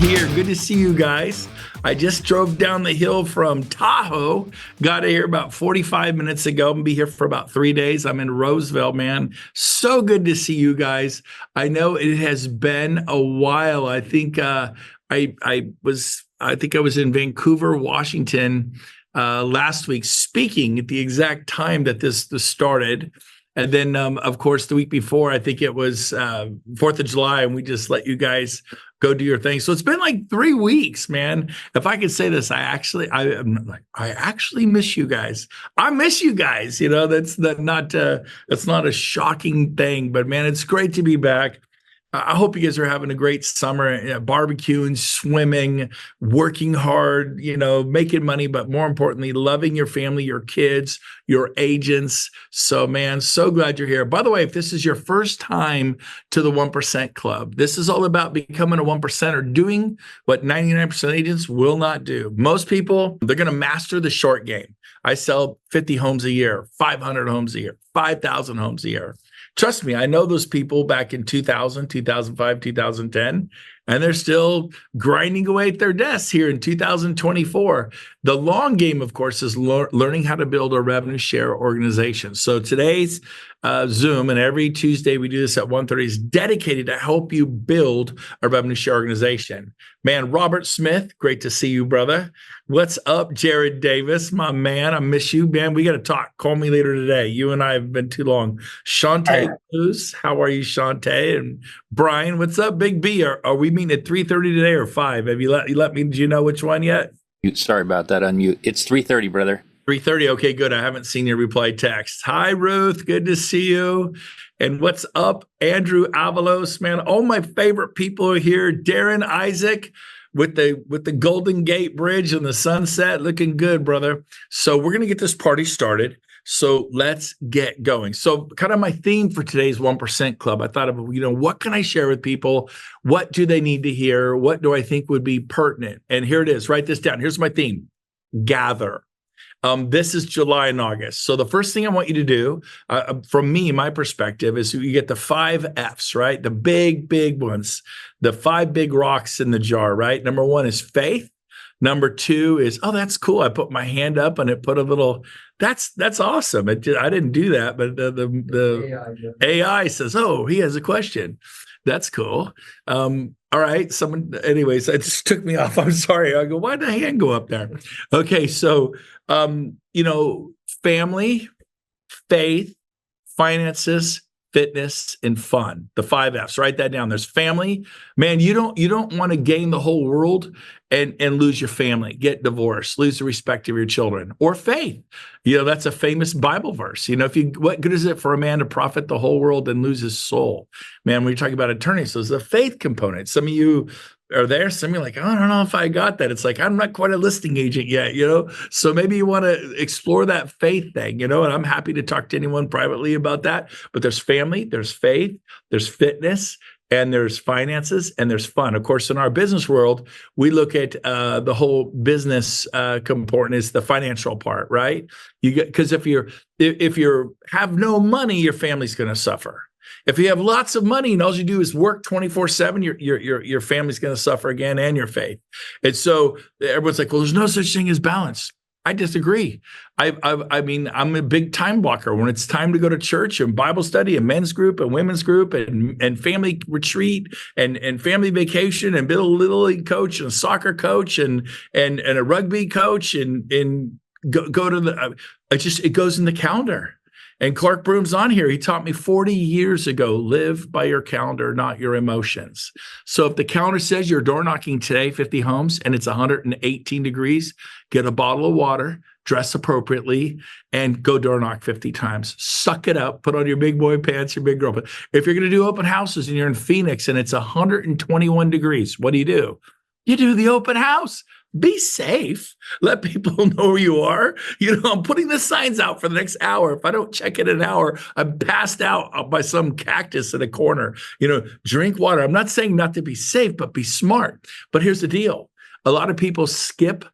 here. Good to see you guys. I just drove down the hill from Tahoe. Got here about 45 minutes ago. I'm gonna be here for about 3 days. I'm in Roseville, man. So good to see you guys. I know it has been a while. I think I was in Vancouver, Washington last week, speaking at the exact time that this started. And then, of course, the week before, I think it was 4th of July, and we just let you guys go do your thing. So it's been like 3 weeks, man. If I could say this, I actually miss you guys. I miss you guys. You know, that's not a shocking thing, but man, it's great to be back. I hope you guys are having a great summer, barbecuing, swimming, working hard, you know, making money, but more importantly, loving your family, your kids, your agents. So, man, so glad you're here. By the way, if this is your first time to the 1% Club, this is all about becoming a 1%er, doing what 99% agents will not do. Most people, they're going to master the short game. I sell 50 homes a year, 500 homes a year, 5,000 homes a year. Trust me, I know those people back in 2000, 2005, 2010, and they're still grinding away at their desks here in 2024. The long game, of course, is learning how to build a revenue share organization. So today's Zoom, and every Tuesday we do this at 1:30, is dedicated to help you build a revenue share organization. Man, Robert Smith, great to see you, brother. What's up, Jared Davis, my man? I miss you, man. We got to talk. Call me later today. You and I have been too long. Shantae Cruz, how are you, Shantae? And Brian, what's up, Big B? Are we meeting at 3:30 today or 5? Have you let me? Do you know which one yet? Sorry about that. Unmute. It's 3:30, brother. 3:30. Okay, good. I haven't seen your reply text. Hi, Ruth. Good to see you. And what's up, Andrew Avalos, man? All my favorite people are here. Darren Isaac with the Golden Gate Bridge and the sunset, looking good, brother. So we're gonna get this party started. So let's get going. So kind of my theme for today's 1% Club, I thought of, what can I share with people? What do they need to hear? What do I think would be pertinent? And here it is. Write this down. Here's my theme. Gather. This is July and August. So the first thing I want you to do, from me, my perspective, is you get the 5 F's, right? The big ones, the 5 big rocks in the jar, right? Number 1 is faith. Number 2 is, oh, that's cool. I put my hand up and it put a little, that's awesome. I didn't do that, but the AI says, oh, he has a question. That's cool. All right. Anyways, it just took me off. I'm sorry. I go, why'd the hand go up there? Okay. So, family, faith, finances, fitness, and fun. The 5 F's. Write that down. There's family. Man, you don't want to gain the whole world and lose your family, get divorced, lose the respect of your children, or faith. That's a famous Bible verse. What good is it for a man to profit the whole world and lose his soul? Man, when you're talking about eternity, so there's the faith component. Some of you are there. Some of you are like, I don't know if I got that. It's like, I'm not quite a listing agent yet, So maybe you want to explore that faith thing, and I'm happy to talk to anyone privately about that. But there's family, there's faith, there's fitness, and there's finances, and there's fun. Of course, in our business world, we look at the whole business component is the financial part, right? Because if you have no money, your family's going to suffer. If you have lots of money and all you do is work 24/7, your family's going to suffer again, and your faith. And so everyone's like, well, there's no such thing as balance. I disagree. I mean, I'm a big time blocker. When it's time to go to church and Bible study and men's group and women's group and family retreat and family vacation and build a little league coach and a soccer coach and a rugby coach and go to it goes in the calendar. And Clark Broom's on here. He taught me 40 years ago, live by your calendar, not your emotions. So if the calendar says you're door knocking today, 50 homes, and it's 118 degrees, get a bottle of water, dress appropriately, and go door knock 50 times. Suck it up, put on your big boy pants, your big girl pants. If you're going to do open houses and you're in Phoenix and it's 121 degrees, what do? You do the open house. Be safe. Let people know where you are. I'm putting the signs out for the next hour. If I don't check in an hour, I'm passed out by some cactus in a corner. Drink water. I'm not saying not to be safe, but be smart. But here's the deal. A lot of people skip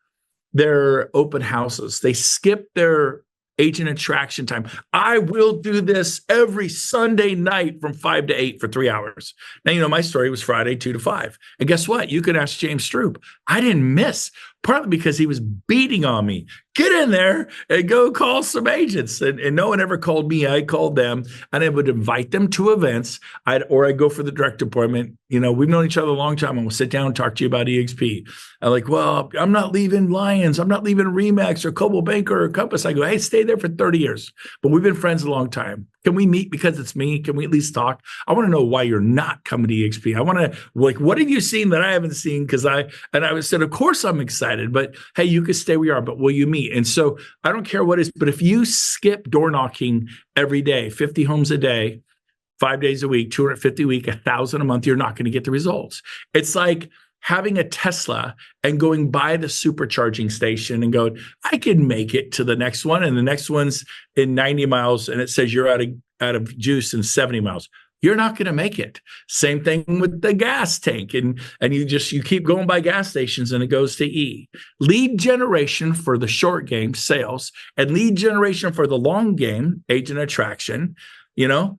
their open houses. They skip their agent attraction time. I will do this every Sunday night from 5 to 8 for 3 hours. Now, you know, my story was Friday, 2 to 5. And guess what? You can ask James Stroop. I didn't miss, partly because he was beating on me. Get in there and go call some agents. And no one ever called me. I called them, and I would invite them to events. I'd go for the direct appointment. You know, we've known each other a long time, and we'll sit down and talk to you about EXP. I'm like, well, I'm not leaving Lions. I'm not leaving Remax or Coldwell Banker or Compass. I go, hey, stay there for 30 years. But we've been friends a long time. Can we meet because it's me? Can we at least talk? I want to know why you're not coming to EXP. I want to, like, what have you seen that I haven't seen? Because I said, of course I'm excited, but hey, you can stay where you are, but will you meet? And so I don't care what it is, but if you skip door knocking every day, 50 homes a day, 5 days a week, 250 a week, 1,000 a month, you're not going to get the results. It's like having a Tesla and going by the supercharging station and going, I can make it to the next one. And the next one's in 90 miles and it says you're out of juice in 70 miles. You're not going to make it. Same thing with the gas tank. And you keep going by gas stations and it goes to E. Lead generation for the short game, sales, and lead generation for the long game, agent attraction, you know,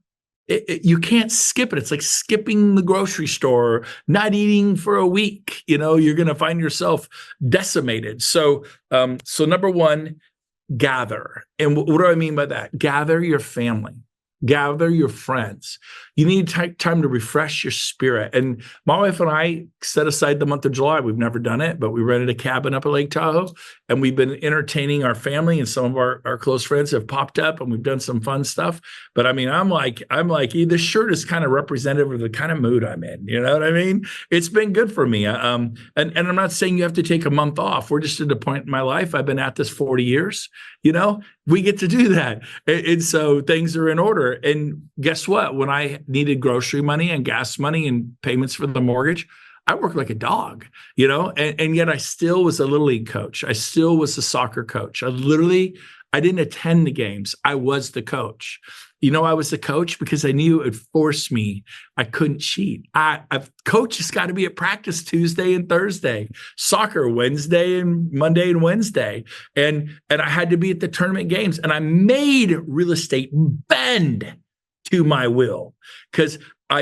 you can't skip it. It's like skipping the grocery store, not eating for a week. You know, you're going to find yourself decimated. So number one, gather. And what do I mean by that? Gather your family. Gather your friends. You need time to refresh your spirit. And my wife and I set aside the month of July. We've never done it, but we rented a cabin up at Lake Tahoe, and we've been entertaining our family, and some of our close friends have popped up, and we've done some fun stuff. But I mean, I'm like, this shirt is kind of representative of the kind of mood I'm in. You know what I mean? It's been good for me. And I'm not saying you have to take a month off. We're just at a point in my life. I've been at this 40 years. You know, we get to do that. And so things are in order. And guess what? When I needed grocery money and gas money and payments for the mortgage, I worked like a dog, you know, and yet I still was a little league coach. I still was a soccer coach. I didn't attend the games. I was the coach. You know, I was the coach because I knew it would force me. I couldn't cheat. Coach has got to be at practice Tuesday and Thursday, soccer Wednesday and Monday and Wednesday. And I had to be at the tournament games, and I made real estate bend to my will because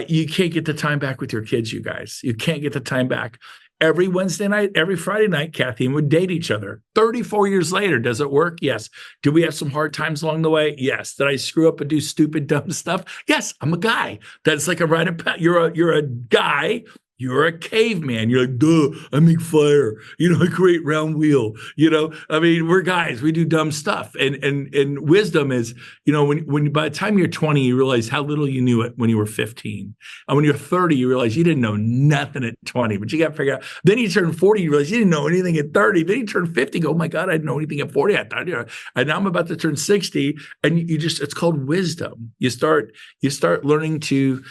you can't get the time back with your kids, you guys. You can't get the time back. Every Wednesday night, every Friday night, Kathy and would date each other. 34 years later, does it work? Yes. Do we have some hard times along the way? Yes. Did I screw up and do stupid, dumb stuff? Yes. I'm a guy. That's like a rite of passage. You're a guy. You're a caveman. You're like, duh, I make fire. You know, I create round wheel. You know, I mean, we're guys. We do dumb stuff. And wisdom is, you know, when by the time you're 20, you realize how little you knew it when you were 15. And when you're 30, you realize you didn't know nothing at 20, but you got to figure out. Then you turn 40, you realize you didn't know anything at 30. Then you turn 50, go, oh my God, I didn't know anything at 40. And now I'm about to turn 60. And it's called wisdom. You start learning to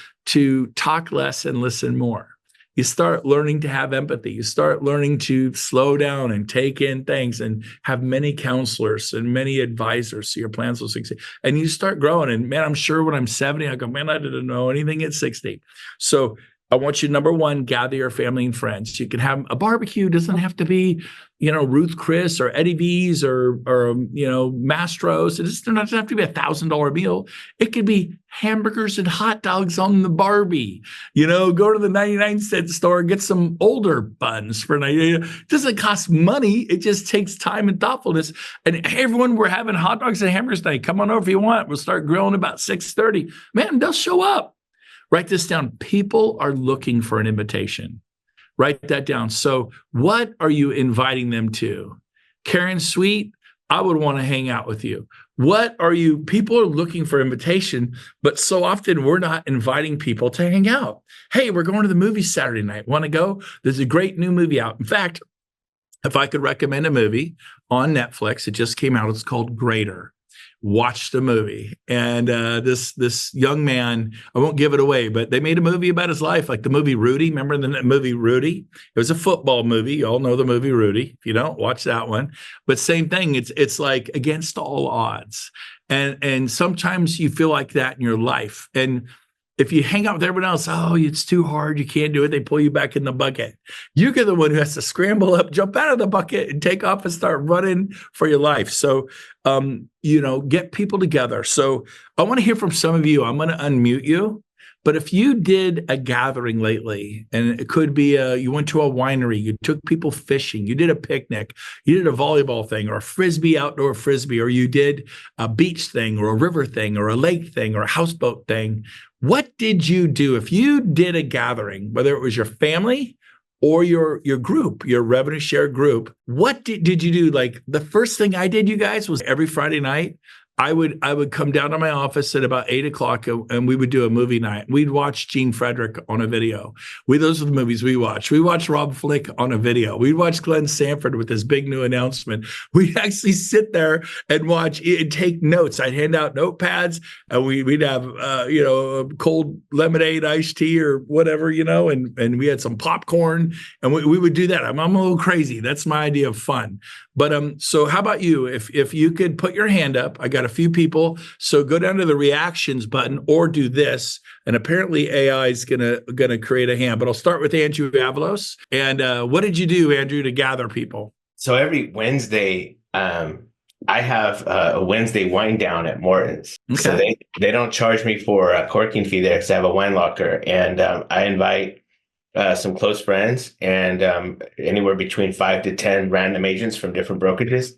talk less and listen more. You start learning to have empathy. You start learning to slow down and take in things and have many counselors and many advisors so your plans will succeed. And you start growing. And man, I'm sure when I'm 70, I go, man, I didn't know anything at 60. So I want you, number one, gather your family and friends. You can have a barbecue. It doesn't have to be, you know, Ruth Chris or Eddie V's or you know, Mastro's. It doesn't have to be $1,000 meal. It could be hamburgers and hot dogs on the Barbie. You know, go to the 99-cent store, get some older buns for $90. It doesn't cost money. It just takes time and thoughtfulness. And hey, everyone, we're having hot dogs and hamburgers tonight. Come on over if you want. We'll start grilling about 6:30. Man, they'll show up. Write this down. People are looking for an invitation. Write that down. So what are you inviting them to? Karen Sweet, I would want to hang out with you. People are looking for invitation, but so often we're not inviting people to hang out. Hey, we're going to the movies Saturday night. Want to go? There's a great new movie out. In fact, if I could recommend a movie on Netflix, it just came out. It's called Greater. Watch the movie. And this young man, I won't give it away, but they made a movie about his life, like the movie Rudy. Remember the movie Rudy? It was a football movie. You all know the movie Rudy. If you don't, watch that one. But same thing. It's like against all odds. And sometimes you feel like that in your life. And If you hang out with everyone else, oh, it's too hard, you can't do it, they pull you back in the bucket. You're the one who has to scramble up, jump out of the bucket, and take off and start running for your life. So, get people together. So I want to hear from some of you. I'm going to unmute you. But if you did a gathering lately, and it could be you went to a winery, you took people fishing, you did a picnic, you did a volleyball thing or a frisbee, outdoor frisbee, or you did a beach thing or a river thing or a lake thing or a houseboat thing, what did you do? If you did a gathering, whether it was your family or your group, your revenue share group, what did you do? Like the first thing I did, you guys, was every Friday night, I would come down to my office at about 8:00 and we would do a movie night. We'd watch Gene Frederick on a video. Those are the movies we watch. We watched Rob Flick on a video. We'd watch Glenn Sanford with his big new announcement. We'd actually sit there and watch and take notes. I'd hand out notepads and we'd have, a cold lemonade, iced tea or whatever, and we had some popcorn and we would do that. I'm a little crazy. That's my idea of fun. But so how about you? If you could put your hand up, I got a few people. So go down to the reactions button or do this. And apparently AI is gonna create a hand. But I'll start with Andrew Avalos. And what did you do, Andrew, to gather people? So every Wednesday, I have a Wednesday wine down at Morton's. Okay. So they don't charge me for a corking fee there because I have a wine locker, and I invite some close friends and anywhere between 5 to 10 random agents from different brokerages.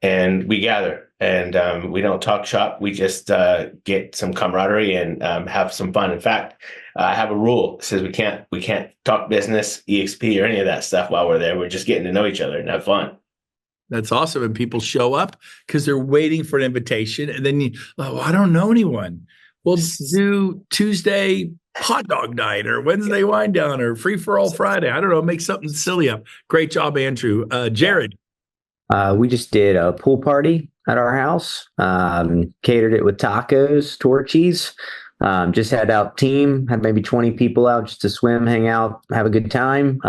And we gather and we don't talk shop. We just get some camaraderie and have some fun. In fact, I have a rule that says we can't talk business, EXP, or any of that stuff while we're there. We're just getting to know each other and have fun. That's awesome. And people show up because they're waiting for an invitation. And then I don't know anyone. Well, do Tuesday hot dog night or Wednesday wine down or free for all Friday. I don't know. Make something silly up. Great job, Andrew. Jared. We just did a pool party at our house. Catered it with tacos, torchies. Just had out team, had maybe 20 people out just to swim, hang out, have a good time.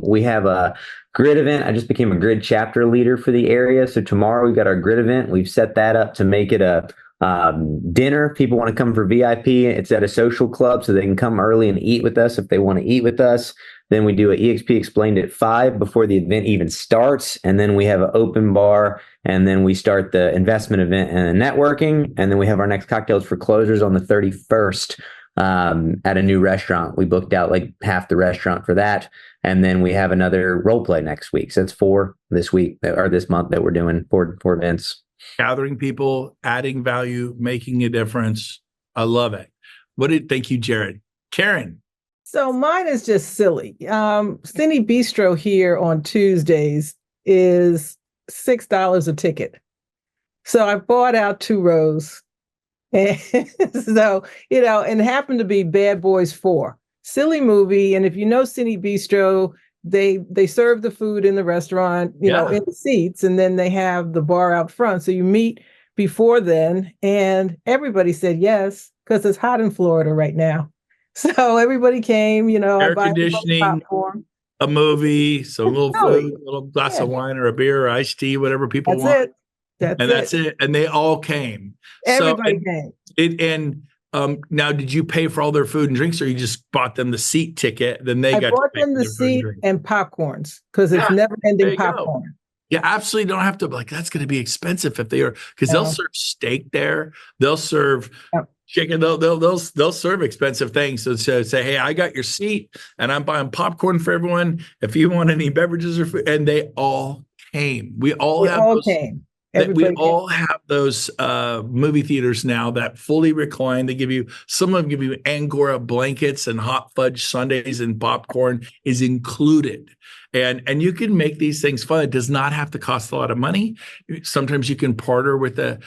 We have a grid event. I just became a grid chapter leader for the area. So tomorrow we've got our grid event. We've set that up to make it a dinner. People want to come for VIP. It's at a social club, so they can come early and eat with us if they want to eat with us. Then we do an EXP Explained at 5 before the event even starts. And then we have an open bar. And then we start the investment event and networking. And then we have our next cocktails for closers on the 31st at a new restaurant. We booked out like half the restaurant for that. And then we have another role play next week. So it's 4 this week or this month that we're doing, four events. Gathering people, adding value, making a difference. I love it. Thank you, Jared. Karen. So mine is just silly. Cine Bistro here on Tuesdays is $6 a ticket. So I bought out 2 rows. And so, and it happened to be Bad Boys 4. Silly movie. And if you know Cine Bistro, they serve the food in the restaurant, in the seats, and then they have the bar out front. So you meet before then, and everybody said yes, because it's hot in Florida right now. So everybody came, air conditioning, a movie, some little food, a little glass of wine or a beer or iced tea, whatever people want. That's it. And they all came. Everybody came. Now, did you pay for all their food and drinks, or you just bought them the seat ticket? Then I bought them the seat and popcorns because it's never-ending popcorn. You absolutely don't have to. That's going to be expensive if they are, because they'll serve steak there. They'll serve chicken. They'll serve expensive things. So say, hey, I got your seat, and I'm buying popcorn for everyone. If you want any beverages or food, and they all came. We all came. We all have those movie theaters now that fully recline. Some of them give you Angora blankets and hot fudge sundaes, and popcorn is included. And you can make these things fun. It does not have to cost a lot of money. Sometimes you can partner with a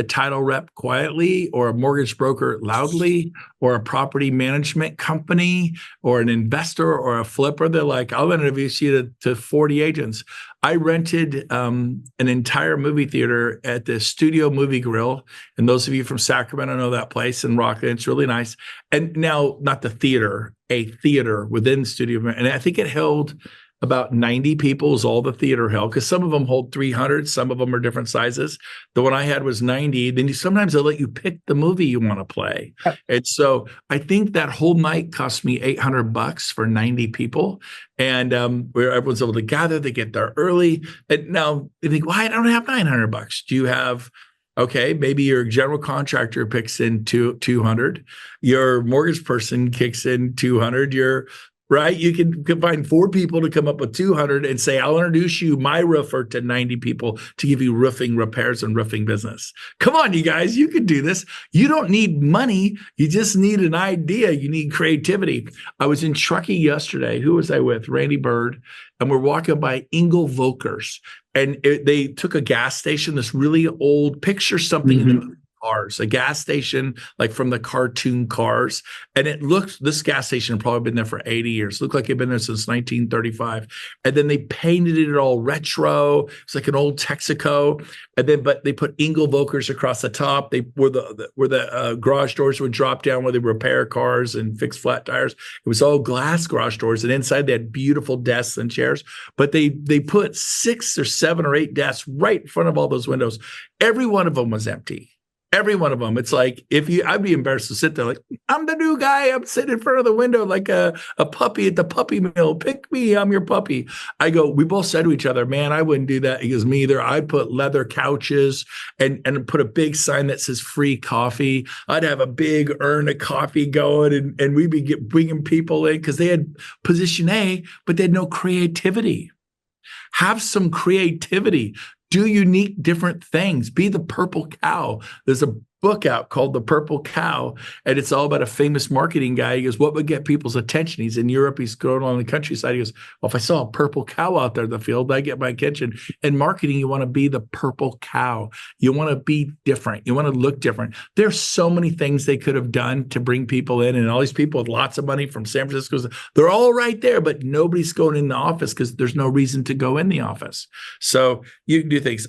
title rep quietly, or a mortgage broker loudly, or a property management company, or an investor, or a flipper. They're like, I'll introduce you to 40 agents. I rented an entire movie theater at the Studio Movie Grill. And those of you from Sacramento know that place in Rockland. It's really nice. And now, not the theater, a theater within Studio. And I think it held about 90 people is all the theater held, because some of them hold 300, some of them are different sizes. The one I had was 90. Then sometimes they'll let you pick the movie you want to play. Yep. And so I think that whole night cost me $800 for 90 people. And where everyone's able to gather, they get there early. And now they think, well, I don't have $900. Do you have, okay, maybe your general contractor picks in 200, your mortgage person kicks in 200, right? You can find 4 people to come up with 200 and say, I'll introduce you, my roofer, to 90 people to give you roofing repairs and roofing business. Come on, you guys, you can do this. You don't need money. You just need an idea. You need creativity. I was in Truckee yesterday. Who was I with? Randy Bird. And we're walking by Engel Volkers. And they took a gas station, this really old, picture something in the Cars, a gas station like from the cartoon Cars. And this gas station had probably been there for 80 years. Looked like it'd been there since 1935. And then they painted it all retro. It's like an old Texaco. But they put Engel Volkers across the top. Where the garage doors would drop down, where they repair cars and fix flat tires. It was all glass garage doors. And inside they had beautiful desks and chairs. But they put 6 or 7 or 8 desks right in front of all those windows. Every one of them was empty. Every one of them. It's like, I'd be embarrassed to sit there like, I'm the new guy. I'm sitting in front of the window like a puppy at the puppy mill. Pick me. I'm your puppy. We both said to each other, man, I wouldn't do that. He goes, me either. I'd put leather couches and put a big sign that says free coffee. I'd have a big urn of coffee going and we'd be bringing people in because they had position A, but they had no creativity. Have some creativity. Do unique, different things. Be the purple cow. There's a book out called The Purple Cow, and it's all about a famous marketing guy. He goes, what would get people's attention? He's in Europe. He's going along the countryside. He goes, well, if I saw a purple cow out there in the field, that'd get my attention. In marketing, you want to be the purple cow. You want to be different. You want to look different. There's so many things they could have done to bring people in, and all these people with lots of money from San Francisco, they're all right there, but nobody's going in the office because there's no reason to go in the office. So you can do things.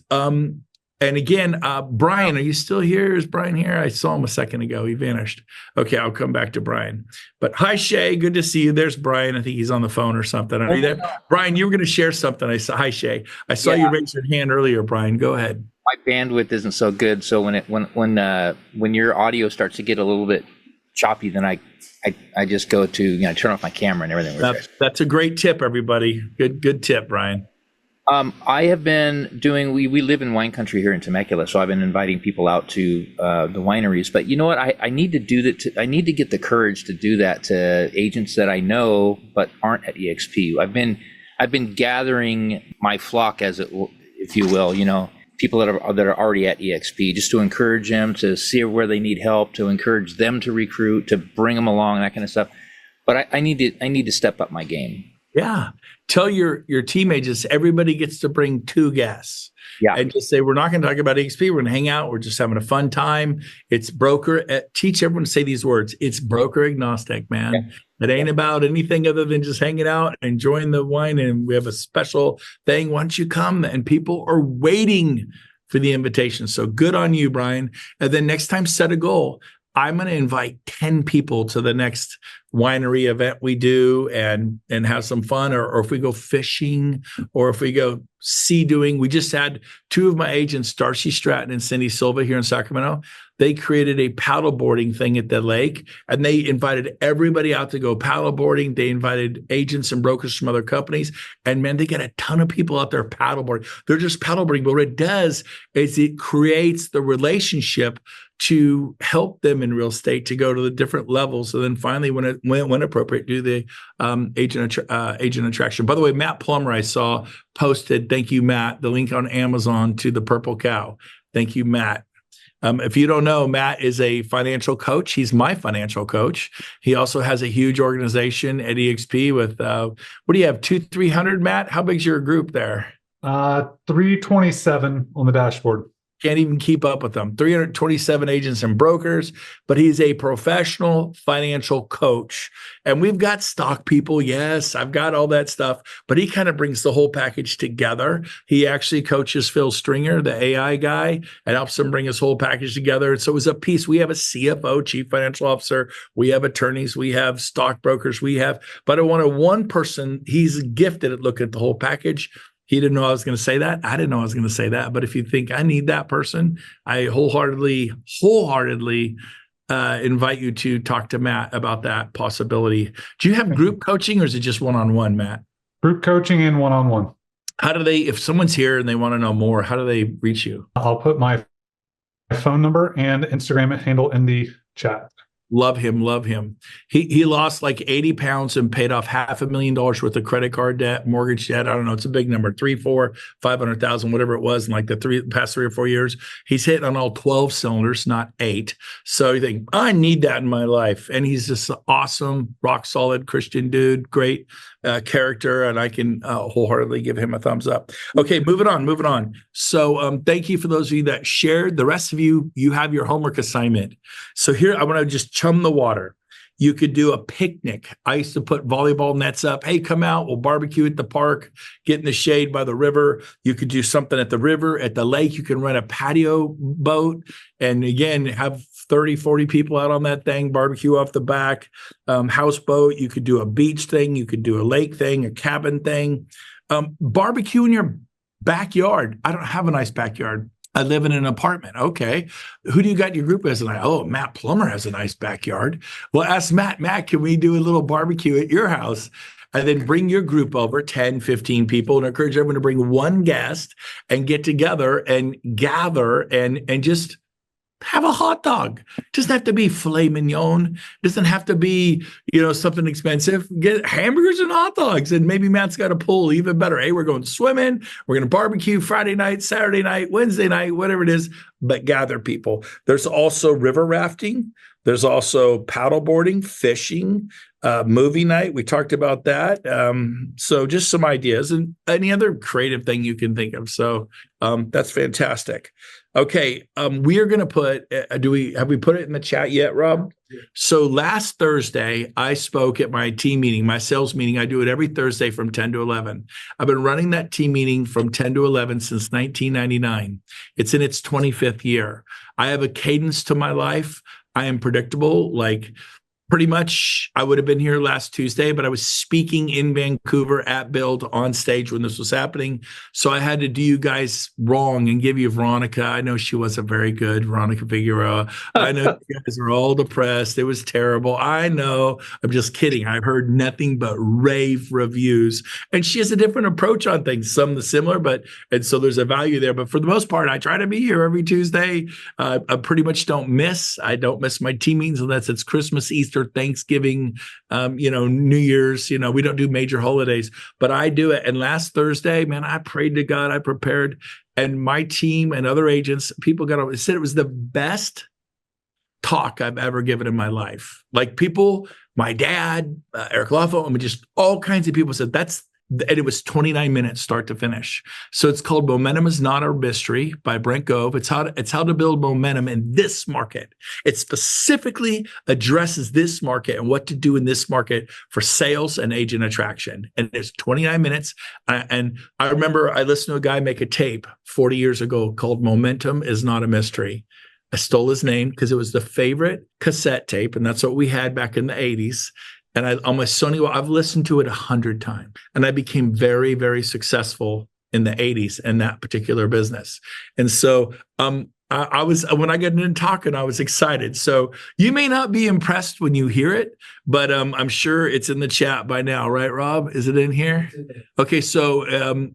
And again, Brian, are you still here? Is Brian here? I saw him a second ago. He vanished. Okay, I'll come back to Brian. But hi, Shay. Good to see you. There's Brian. I think he's on the phone or something. Are you there? Brian, you were going to share something. Hi, Shay. I saw you raise your hand earlier, Brian. Go ahead. My bandwidth isn't so good, so when your audio starts to get a little bit choppy, then I just go to turn off my camera and everything. That's a great tip, everybody. Good tip, Brian. I have been doing, we live in wine country here in Temecula, so I've been inviting people out to the wineries. But you know what? I need to do that. I need to get the courage to do that to agents that I know but aren't at EXP. I've been gathering my flock, if you will, people that are already at EXP, just to encourage them, to see where they need help, to encourage them to recruit, to bring them along, that kind of stuff. But I need to step up my game. Yeah. Tell your team agents, everybody gets to bring 2 guests. Yeah. And just say, we're not going to talk about EXP. We're going to hang out. We're just having a fun time. It's teach everyone to say these words. It's broker agnostic, man. Yeah. It ain't about anything other than just hanging out, enjoying the wine. And we have a special thing. Why don't you come? And people are waiting for the invitation. So good on you, Brian. And then next time, set a goal. I'm going to invite 10 people to the next winery event we do and have some fun, or if we go fishing, or if we go sea doing. We just had 2 of my agents, Darcy Stratton and Cindy Silva, here in Sacramento. They created a paddleboarding thing at the lake, and they invited everybody out to go paddleboarding. They invited agents and brokers from other companies, and man, they get a ton of people out there paddleboarding. They're just paddleboarding, but what it does is it creates the relationship to help them in real estate to go to the different levels. So then finally, when appropriate, do the agent attraction. By the way, Matt Plummer, I saw posted, thank you, Matt, the link on Amazon to the Purple Cow. Thank you, Matt. If you don't know, Matt is a financial coach. He's my financial coach. He also has a huge organization at EXP with, what do you have, 200-300, Matt? How big's your group there? 327 on the dashboard. Can't even keep up with them. 327 agents and brokers, but he's a professional financial coach. And we've got stock people. Yes, I've got all that stuff, but he kind of brings the whole package together. He actually coaches Phil Stringer, the AI guy, and helps him bring his whole package together. And so it was a piece. We have a CFO, chief financial officer. We have attorneys. We have stockbrokers. But I wanted one person. He's gifted at looking at the whole package. He didn't know I was going to say that. I didn't know I was going to say that. But if you think I need that person, I wholeheartedly invite you to talk to Matt about that possibility. Do you have group coaching or is it just one-on-one, Matt? Group coaching and one-on-one. How do they, if someone's here and they want to know more, how do they reach you? I'll put my phone number and Instagram handle in the chat. Love him, love him. He lost like 80 pounds and paid off $500,000 worth of credit card debt, mortgage debt. I don't know. It's a big number, 3, 4, 500,000, whatever it was in like the past 3 or 4 years. He's hitting on all 12 cylinders, not 8. So you think, I need that in my life. And he's just an awesome, rock solid Christian dude, great character. And I can wholeheartedly give him a thumbs up. Okay, moving on. So thank you for those of you that shared. The rest of you, you have your homework assignment. So here, I want to just chum the water. You could do a picnic. I used to put volleyball nets up. Hey, come out. We'll barbecue at the park, get in the shade by the river. You could do something at the river, at the lake. You can rent a patio boat. And again, have 30, 40 people out on that thing, barbecue off the back, houseboat. You could do a beach thing. You could do a lake thing, a cabin thing. Barbecue in your backyard. I don't have a nice backyard. I live in an apartment. Okay. Who do you got in your group as? And Matt Plummer has a nice backyard. Well, ask Matt, can we do a little barbecue at your house? And then bring your group over, 10, 15 people, and encourage everyone to bring one guest and get together and gather and just have a hot dog. It doesn't have to be filet mignon. It doesn't have to be, something expensive. Get hamburgers and hot dogs. And maybe Matt's got a pool, even better. Hey, we're going swimming. We're going to barbecue Friday night, Saturday night, Wednesday night, whatever it is, but gather people. There's also river rafting. There's also paddleboarding, fishing, movie night. We talked about that. So just some ideas and any other creative thing you can think of. So that's fantastic. Okay, we are going to put. Have we put it in the chat yet, Rob? Yeah. So last Thursday, I spoke at my team meeting, my sales meeting. I do it every Thursday from 10 to 11. I've been running that team meeting from 10 to 11 since 1999. It's in its 25th year. I have a cadence to my life. I am predictable, like pretty much. I would have been here last Tuesday, but I was speaking in Vancouver at Build on stage when this was happening. So I had to do you guys wrong and give you Veronica. I know she wasn't very good, Veronica Figueroa. I know you guys are all depressed. It was terrible. I know. I'm just kidding. I've heard nothing but rave reviews. And she has a different approach on things, some similar, and so there's a value there. But for the most part, I try to be here every Tuesday. I pretty much don't miss. I don't miss my team meetings unless it's Christmas, Easter, Thanksgiving, New Year's. We don't do major holidays, but I do it. And last Thursday, man, I prayed to God. I prepared, and my team and other agents, people said it was the best talk I've ever given in my life. Like people, my dad, Eric Loffo, just all kinds of people said and it was 29 minutes start to finish. So it's called Momentum is Not Our Mystery by Brent Gove. It's how to build momentum in this market. It specifically addresses this market and what to do in this market for sales and agent attraction. And it's 29 minutes. And I remember I listened to a guy make a tape 40 years ago called Momentum is Not a Mystery. I stole his name because it was the favorite cassette tape. And that's what we had back in the 80s. And on my Sony, I've listened to it 100 times. And I became very, very successful in the 80s in that particular business. And so I was, when I got into talking, I was excited. So you may not be impressed when you hear it, but I'm sure it's in the chat by now, right, Rob? Is it in here? Okay, so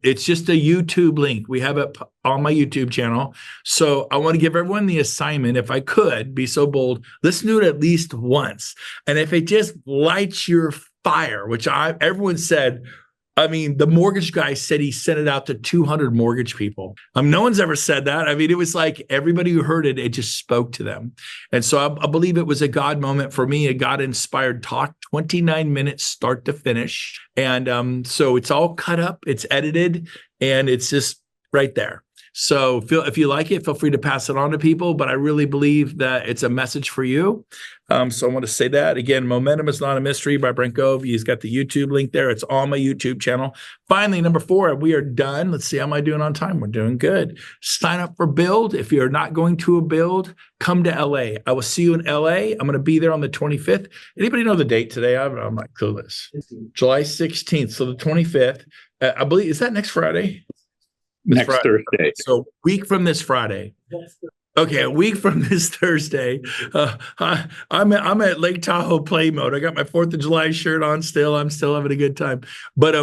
it's just a YouTube link. We have it on my YouTube channel. So I want to give everyone the assignment, if I could be so bold, listen to it at least once. And if it just lights your fire, which everyone said, the mortgage guy said he sent it out to 200 mortgage people. No one's ever said that. It was like everybody who heard it, it just spoke to them. And so I believe it was a God moment for me, a God-inspired talk, 29 minutes start to finish. And so it's all cut up, it's edited, and it's just right there. So if you like it, feel free to pass it on to people. But I really believe that it's a message for you. So I want to say that again. Momentum is not a mystery by Brent Gove. He's got the YouTube link there. It's on my YouTube channel. Finally, number 4, we are done. Let's see, how am I doing on time? We're doing good. Sign up for Build. If you're not going to a Build, come to LA. I will see you in LA. I'm going to be there on the 25th. Anybody know the date today? I'm not clueless. July 16th. So the 25th. I believe, is that next Friday? Next Friday. Thursday. So week from this Friday. Okay, a week from this Thursday, I'm at Lake Tahoe play mode. I got my 4th of July shirt on still. I'm still having a good time. But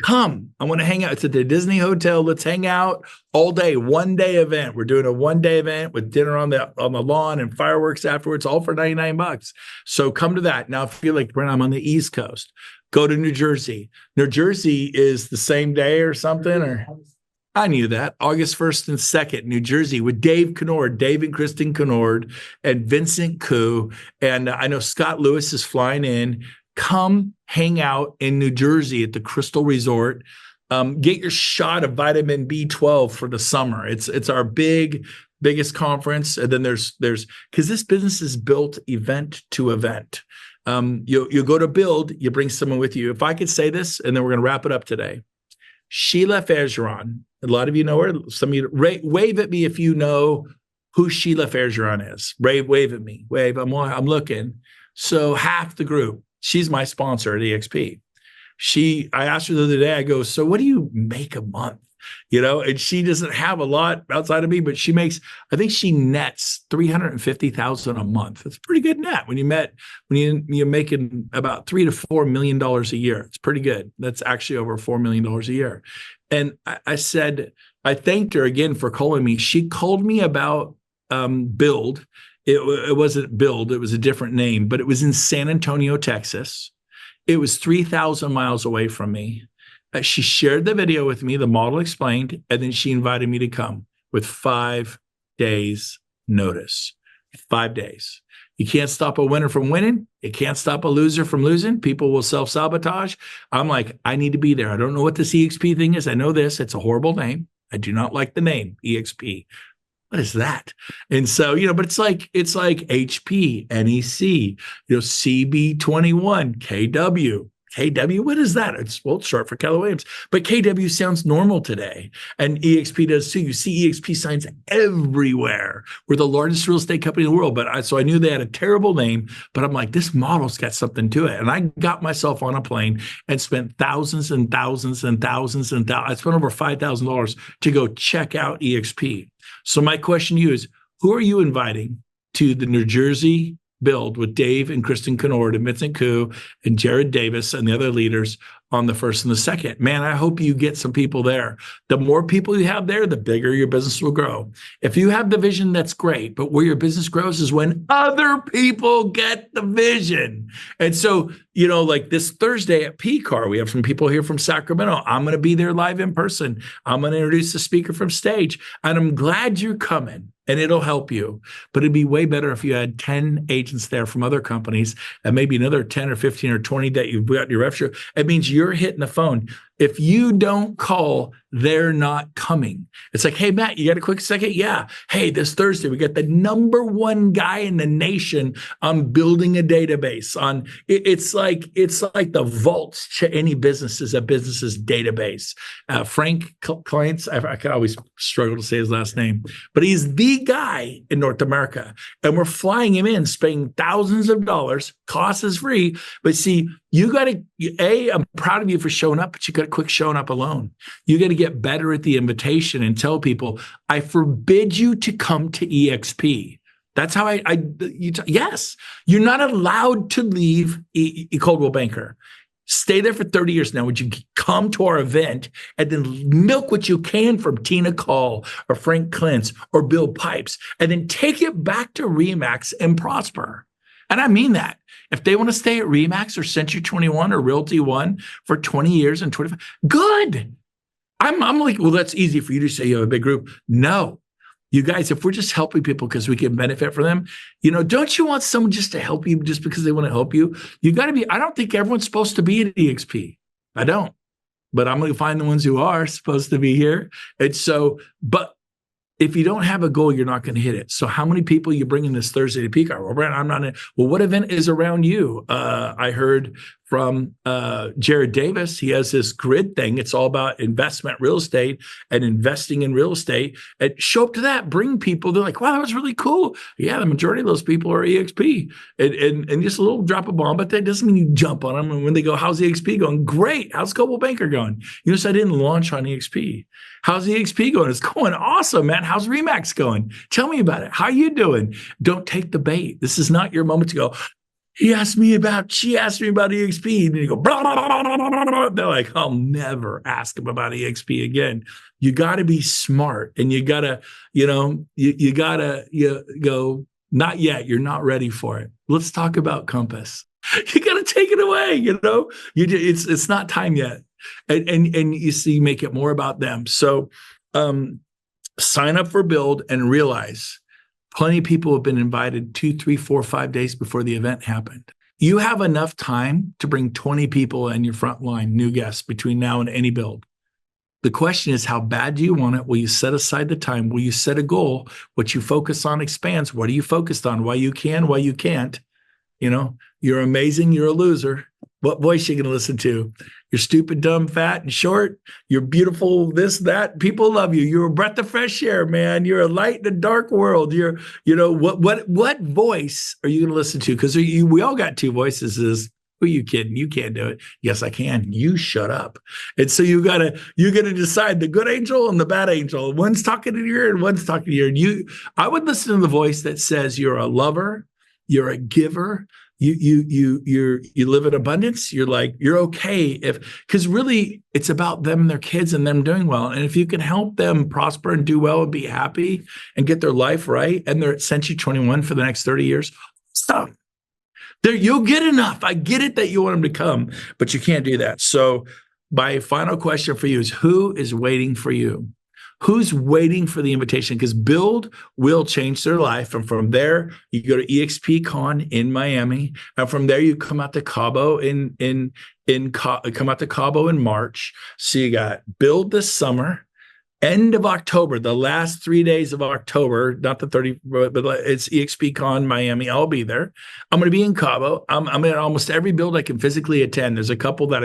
come. I want to hang out. It's at the Disney Hotel. Let's hang out all day. 1-day event. We're doing a 1-day event with dinner on the lawn and fireworks afterwards, all for $99. So come to that. Now, if you're like, Brent, I'm on the East Coast, go to New Jersey. New Jersey is the same day or something, or I knew that. August 1st and 2nd, New Jersey, with Dave and Kristen Kennord and Vincent Koo. And I know Scott Lewis is flying in. Come hang out in New Jersey at the Crystal Resort. Get your shot of vitamin B12 for the summer. It's our biggest conference. And then there's because this business is built event to event. You go to Build, you bring someone with you. If I could say this, and then we're going to wrap it up today. Sheila Fergeron, a lot of you know her. Some of you wave at me if you know who Sheila Fergeron is. Wave at me. Wave. I'm looking. So half the group. She's my sponsor at EXP. I asked her the other day. I go, so what do you make a month? And she doesn't have a lot outside of me, but I think she nets $350,000 a month. It's pretty good net when you're making about $3 to $4 million a year. It's pretty good. That's actually over $4 million a year. And I said, I thanked her again for calling me. She called me about Build. It wasn't Build. It was a different name, but it was in San Antonio, Texas. It was 3,000 miles away from me. She shared the video with me, the model explained, and then she invited me to come with 5 days notice. 5 days. You can't stop a winner from winning. You can't stop a loser from losing. People will self-sabotage. I'm like, I need to be there. I don't know what this EXP thing is. I know this. It's a horrible name. I do not like the name EXP. What is that? And so, but it's like HP, NEC, CB21, KW. KW, what is that? It's short for Keller Williams. But KW sounds normal today. And EXP does too. You see EXP signs everywhere. We're the largest real estate company in the world. So I knew they had a terrible name, but I'm like, this model's got something to it. And I got myself on a plane and spent thousands and thousands and thousands and thousands. I spent over $5,000 to go check out EXP. So my question to you is, who are you inviting to the New Jersey Build with Dave and Kristen Kennord and Vincent Koo and Jared Davis and the other leaders on the 1st and the 2nd? Man, I hope you get some people there. The more people you have there, the bigger your business will grow. If you have the vision, that's great. But where your business grows is when other people get the vision. And so, like this Thursday at PCAR, we have some people here from Sacramento. I'm going to be there live in person. I'm going to introduce the speaker from stage. And I'm glad you're coming. And it'll help you. But it'd be way better if you had 10 agents there from other companies and maybe another 10 or 15 or 20 that you've got in your rep show. It means you're hitting the phone. If you don't call, they're not coming. It's like, hey, Matt, you got a quick second? Yeah. Hey, this Thursday, we got the #1 guy in the nation on building a database. It's like the vault to any business's database. Frank Clients, I can always struggle to say his last name, but he's the guy in North America. And we're flying him in, spending thousands of dollars, cost is free. But see, you got to, I'm proud of you for showing up, but you got to quit showing up alone. You got to get better at the invitation and tell people, I forbid you to come to EXP. That's how yes, you're not allowed to leave Coldwell Banker. Stay there for 30 years now. Would you come to our event and then milk what you can from Tina Call or Frank Klintz or Bill Pipes and then take it back to RE/MAX and prosper? And I mean that. If they want to stay at RE/MAX or Century 21 or Realty One for 20 years and 25, good. I'm like, well, that's easy for you to say you have a big group. No. You guys, if we're just helping people because we can benefit from them, don't you want someone just to help you just because they want to help you? You got to be, I don't think everyone's supposed to be at EXP. I don't. But I'm going to find the ones who are supposed to be here. And so, but if you don't have a goal, you're not going to hit it. So how many people you bring in this Thursday to peak hour? Well, Brent, I'm not in. Well, what event is around you? I heard from Jared Davis. He has this grid thing. It's all about investment real estate and investing in real estate. And show up to that, bring people. They're like, wow, that was really cool. Yeah, the majority of those people are EXP. And just a little drop of bomb, but that doesn't mean you jump on them. And when they go, how's EXP going? Great. How's Global Banker going? You notice I didn't launch on EXP. How's EXP going? It's going awesome, man. How's Remax going? Tell me about it. How you doing? Don't take the bait. This is not your moment to go, she asked me about EXP. And you go, blah, blah, blah, blah, blah, blah. They're like, I'll never ask them about EXP again. You got to be smart, and you got to, you got to go, not yet. You're not ready for it. Let's talk about Compass. You got to take it away. It's not time yet. And you see, make it more about them. So sign up for Build and realize plenty of people have been invited 2, 3, 4, 5 days before the event happened. You have enough time to bring 20 people in your front line, new guests, between now and any Build. The question is, how bad do you want it? Will you set aside the time? Will you set a goal? What you focus on expands. What are you focused on? Why you can, why you can't? You're amazing. You're a loser. What voice you going to listen to? You're stupid, dumb, fat, and short. You're beautiful, this, that. People love you. You're a breath of fresh air, man. You're a light in a dark world. What voice are you going to listen to? Because we all got two voices. Who are you kidding? You can't do it. Yes, I can. You shut up. And so you gotta decide the good angel and the bad angel. One's talking to you and one's talking to you. I would listen to the voice that says you're a lover, you're a giver. You live in abundance. You're okay because really it's about them and their kids and them doing well. And if you can help them prosper and do well and be happy and get their life right, and they're at Century 21 for the next 30 years, stop. You'll get enough. I get it that you want them to come, but you can't do that. So my final question for you is, who is waiting for you? Who's waiting for the invitation? Because Build will change their life. And from there, you go to EXPCon in Miami. And from there, you come out to Cabo come out to Cabo in March. So you got Build this summer, end of October, the last 3 days of October, not the 30, but it's EXPCon Miami. I'll be there. I'm going to be in Cabo. I'm at almost every Build I can physically attend. There's a couple that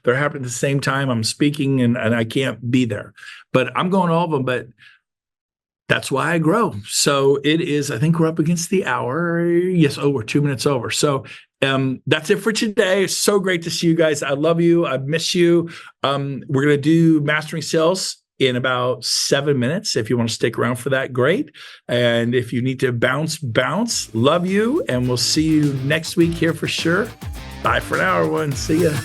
they're happening at the same time. I'm speaking and I can't be there, but I'm going to all of them. But that's why I grow. So it is, I think we're up against the hour. Yes. Oh, we're 2 minutes over. So that's it for today. It's so great to see you guys. I love you. I miss you. We're going to do Mastering Sales in about 7 minutes. If you want to stick around for that, great. And if you need to bounce. Love you. And we'll see you next week here for sure. Bye for now, everyone. See ya.